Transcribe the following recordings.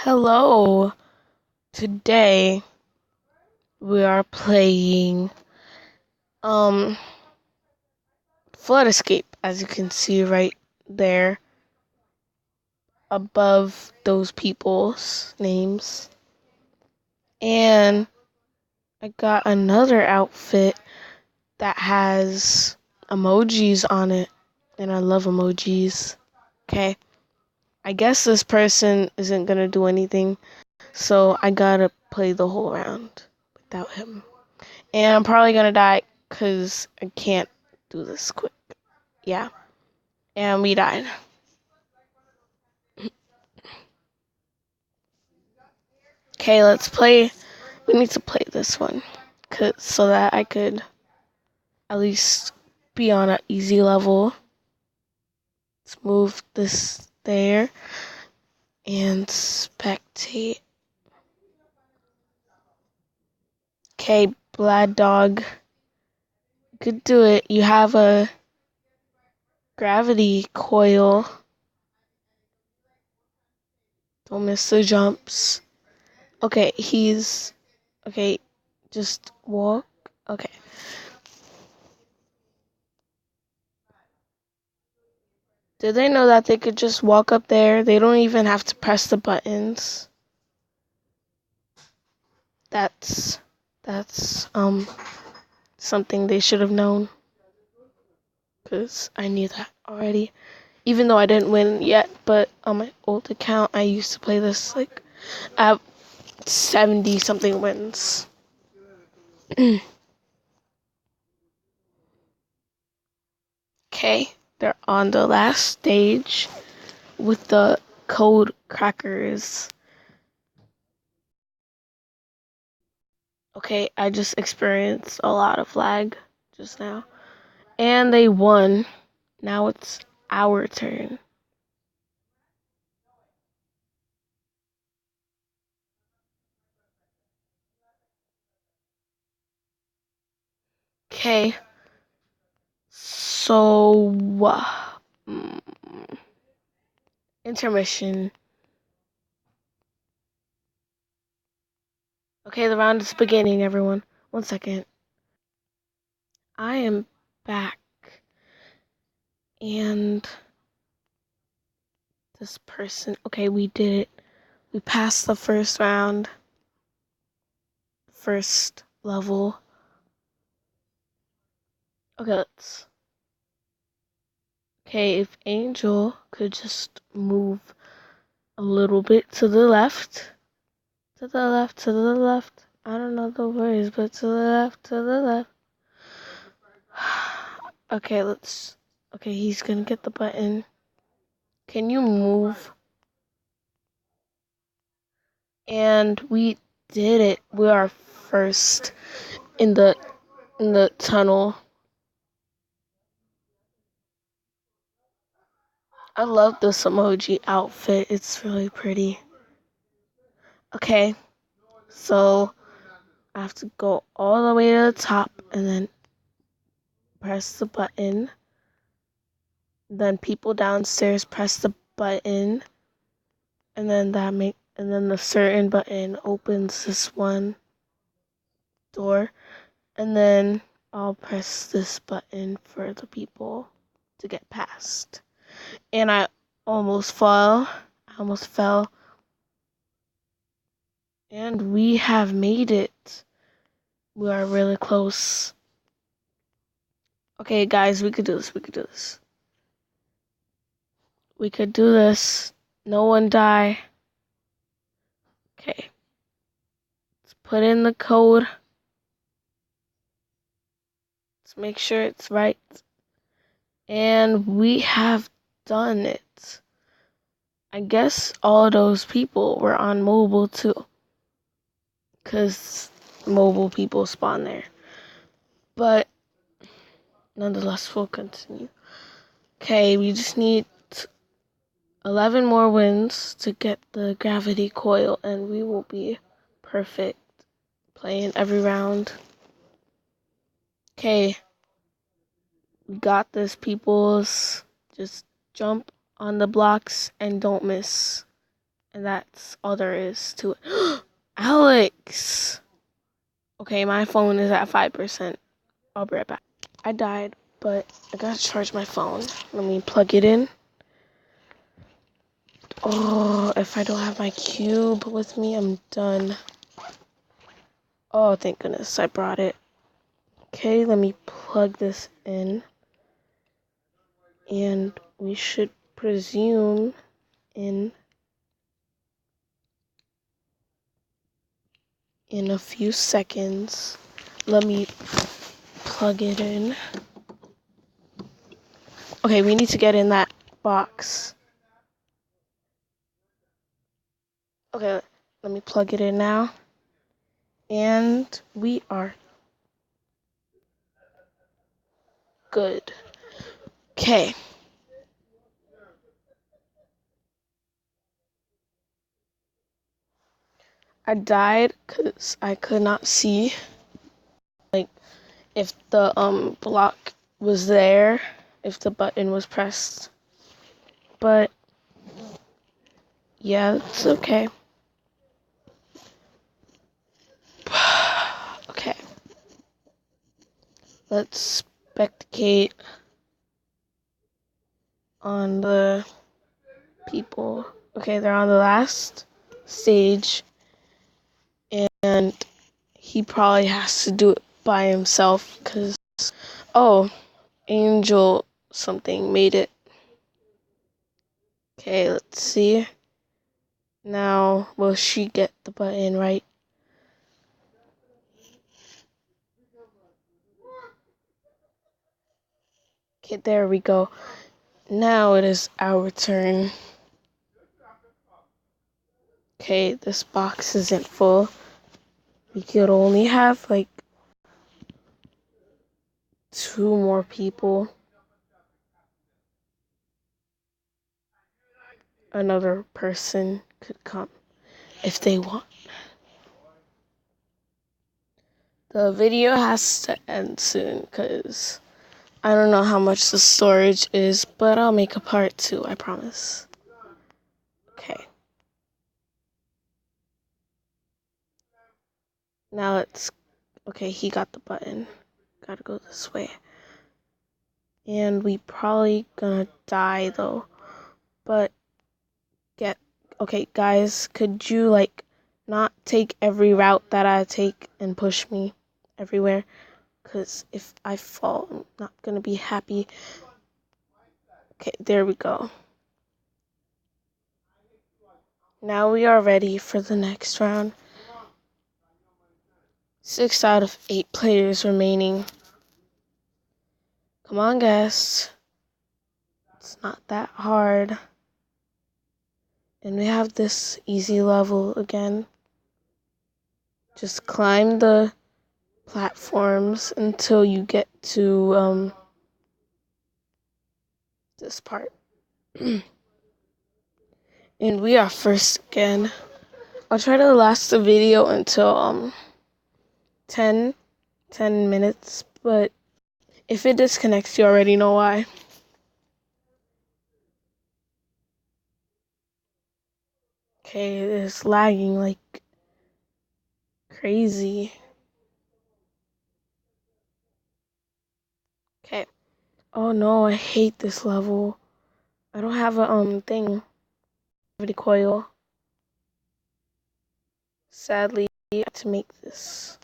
Hello. Today we are playing Flood Escape, as you can see right there above those people's names. And I got another outfit that has emojis on it, and I love emojis. Okay. I guess this person isn't gonna do anything, so I gotta play the whole round without him. And I'm probably gonna die because I can't do this quick. Yeah. And we died. Okay, let's play. We need to play this one so that I could at least be on an easy level. Let's move this there and spectate. Okay, Blad Dog. You could do it. You have a gravity coil. Don't miss the jumps. Okay, okay, just walk. Okay. Did they know that they could just walk up there? They don't even have to press the buttons. That's something they should have known. Cause I knew that already. Even though I didn't win yet, but on my old account I used to play this like at 70 something wins. Okay, they're on the last stage with the code crackers. Okay, I just experienced a lot of lag just now. And they won. Now it's our turn. Okay. So, mm, intermission. Okay, the round is beginning, everyone. 1 second. I am back. And this person. Okay, we did it. We passed the first round. First level. Okay, let's. Okay, if Angel could just move a little bit to the left. To the left, to the left. I don't know the words, but to the left, to the left. Okay, let's. Okay, he's gonna get the button. Can you move? And we did it. We are first in the tunnel. I love this emoji outfit. It's really pretty. Okay, so I have to go all the way to the top and then press the button. Then people downstairs press the button, and then the certain button opens this one door, and then I'll press this button for the people to get past. And I almost fell. And we have made it. We are really close. Okay, guys, we could do this. We could do this. We could do this. No one die. Okay. Let's put in the code. Let's make sure it's right. And we have done it. I guess all those people were on mobile too. Because mobile people spawn there. But nonetheless, we'll continue. Okay, we just need 11 more wins to get the gravity coil, and we will be perfect playing every round. Okay, we got this, peoples. Just jump on the blocks and don't miss. And that's all there is to it. Alex! Okay, my phone is at 5%. I'll be right back. I died, but I gotta charge my phone. Let me plug it in. Oh, if I don't have my cube with me, I'm done. Oh, thank goodness I brought it. Okay, let me plug this in. And we should presume in a few seconds. Let me plug it in. Okay, we need to get in that box. Okay, let me plug it in now. And we are good. Okay. I died because I could not see, like, if the block was there, if the button was pressed. But yeah, it's okay. Okay. Let's spectate on the people. Okay, they're on the last stage, and he probably has to do it by himself because, oh, Angel something made it. Okay, let's see. Now, will she get the button right? Okay, there we go. Now it is our turn. Okay, this box isn't full. We could only have like 2 more people. Another person could come if they want. The video has to end soon because I don't know how much the storage is, but I'll make a part 2, I promise. Okay. Now let's, okay, he got the button. Gotta go this way. And we probably gonna die though. But okay, guys, could you like not take every route that I take and push me everywhere? Because if I fall, I'm not gonna be happy. Okay, there we go. Now we are ready for the next round. 6 out of 8 players remaining. Come on, guys. It's not that hard. And we have this easy level again. Just climb the platforms until you get to this part. And we are first again. I'll try to last the video until 10 minutes, but if it disconnects, you already know why. Okay, it's lagging like crazy. Okay. Oh no, I hate this level. I don't have a thing. Gravity coil. Sadly, I have to make this.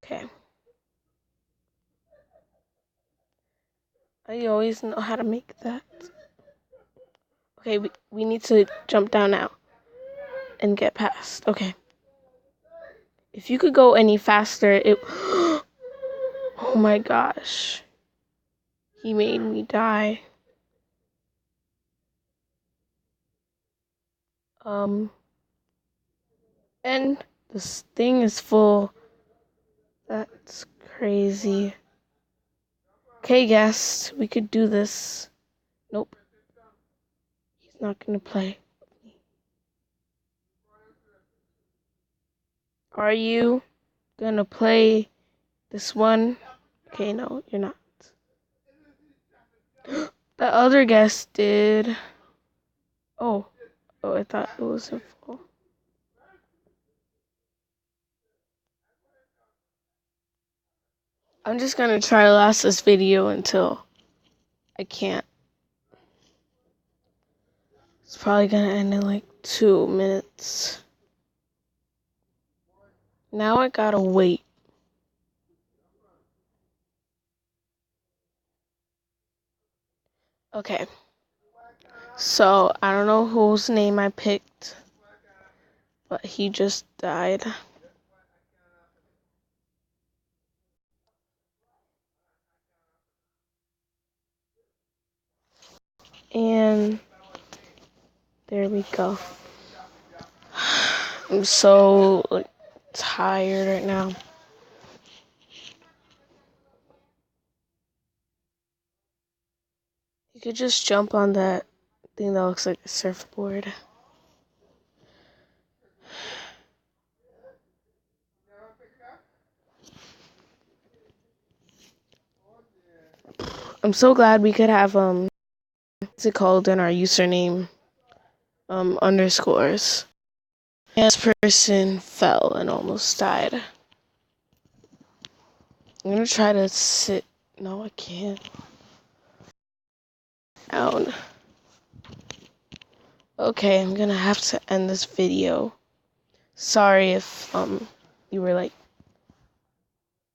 Okay. I always know how to make that. Okay, we need to jump down now and get past. Okay. If you could go any faster, it... Oh my gosh. He made me die. And this thing is full. That's crazy. Okay, guess we could do this. Nope. He's not gonna play with me. Are you gonna play this one? Okay, no, you're not. The other guest did. Oh, I thought it was in full. I'm just gonna try to last this video until I can't. It's probably gonna end in like 2 minutes. Now I gotta wait. Okay. So, I don't know whose name I picked, but he just died. And there we go. I'm so tired right now. You could just jump on that thing that looks like a surfboard. I'm so glad we could have what's it called in our username underscores. This person fell and almost died. I'm gonna try to sit. No, I can't. Down. Okay, I'm gonna have to end this video. Sorry if you were like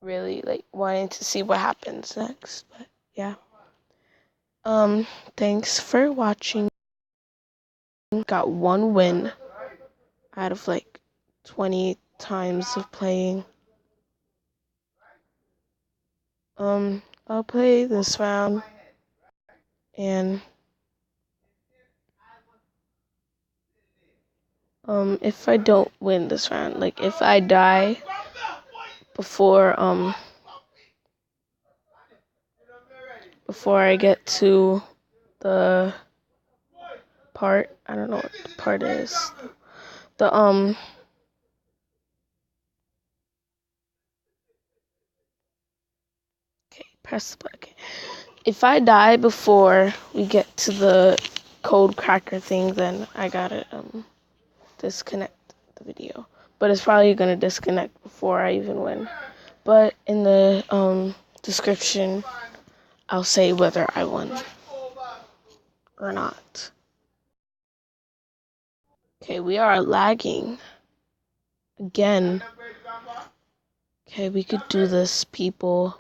really like wanting to see what happens next, but yeah. Thanks for watching. Got 1 win out of like 20 times of playing. I'll play this round, and if I don't win this round, like if I die before I get to the part, I don't know what the part is. The okay, press the button. Okay. If I die before we get to the code cracker thing, then I gotta disconnect the video. But it's probably gonna disconnect before I even win. But in the description, I'll say whether I won or not. Okay, we are lagging again. Okay, we could do this, people.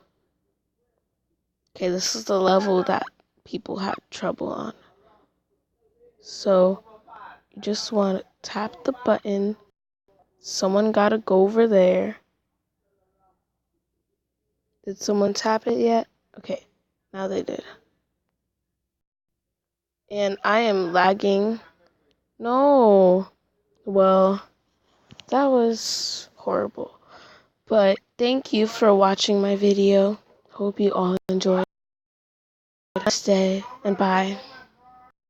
Okay, this is the level that people had trouble on. So, you just want to tap the button. Someone gotta go over there. Did someone tap it yet? Okay, now they did. And I am lagging. No. Well, that was horrible. But thank you for watching my video. Hope you all enjoyed. Have a nice day, and bye.